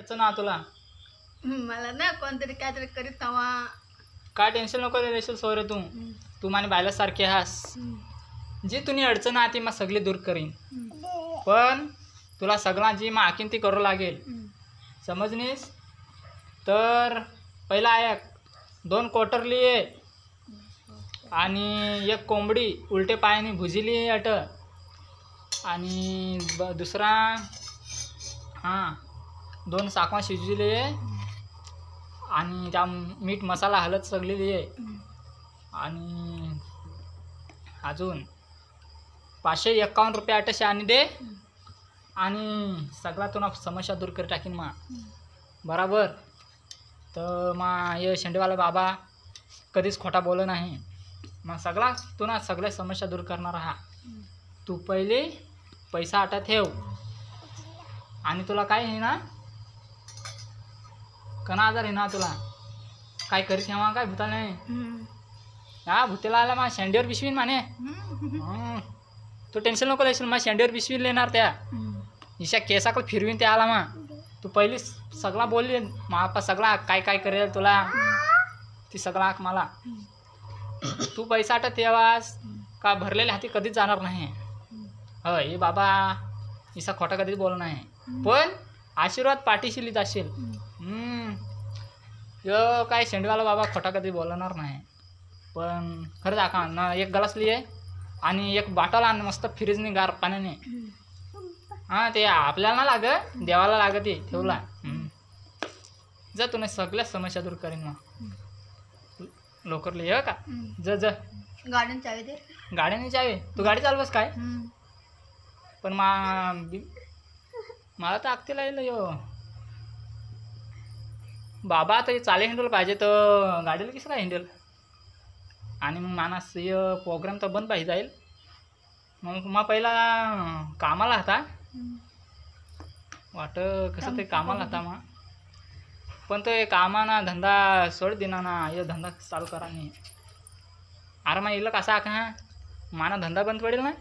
अडचण आ तुला मला ना कोणतरी काहीतरी करीत हवा. काय टेन्शन नको देशील सोरे तू माने बायलासारखी हास. जी तुनी अडचण आती मग सगळी दूर करीन. पण तुला सगळा जी माकीन ती करू लागेल. समजनीस. तर पहिला ऐक 2 क्वार्टर लिए आणि 1 कोंबडी उलटे पायाने भुजिली अट आणि दुसरा 2 साखवा शिजविली आणि त्या मीठ मसाला हळद सगळी आहे आणि अजून 551 रुपये अटशे आणि दे आणि सगळा तुला समस्या दूर कर टाकीन मा. बराबर. तर मा ये शेंडेवाला बाबा कधीच खोटा बोल नाही. मग सगळा तुला सगळ्या समस्या दूर करणार हा. तू पहिले पैसा आटा ठेव आणि तुला काय आहे ना कना आजार आहे ना तुला काय करीत ठेवा काय भूताला नाही. हा भूतेला आला मा शेंडीवर पिशवीन माने. तू टेन्शन नको लेशील मा शेंडीवर पिशवी लेणार त्या इशा केसाकडे फिरवीन त्या आला मा. तू पहिली सगळा बोलली मापा सगळा काय काय करेल तुला ती सगळा मला. तू पैसा आटा ठेवास का भरलेल्या हाती कधीच जाणार नाही. हे बाबा इसा खोटा कधीच बोल नाही. पण आशीर्वाद पाठीशी जाशील. यो काय शेंडीवाला बाबा खोटा कधी बोलणार नाही. पण खरं दाखवा ना 1 ग्लास लिये आणि 1 बॉटल आण मस्त फ्रीजने गार पाण्याने. ते आपल्याला ना लाग देवाला लागत ते ठेवला. जा तुने सगळ्या समस्या दूर करीन मग लवकर लिहि का. जा गार्डन चावी दे. गाड्याने चावी तू गाडी चालवस काय. पण मला तर आगतीला येईल यो बाबा आता चाले हँडल पाहिजे तर गाडीला कसं काय हँडल आणि मग मानस प्रोग्राम तर बंद पाहिजे जाईल. मग पहिला कामाला होता वाट कसं ते कामाला होता मग पण ते कामाना धंदा सोड देना ना. हे धंदा चालू करा नाही. अरे मग इला कसा का माना धंदा बंद पडेल ना.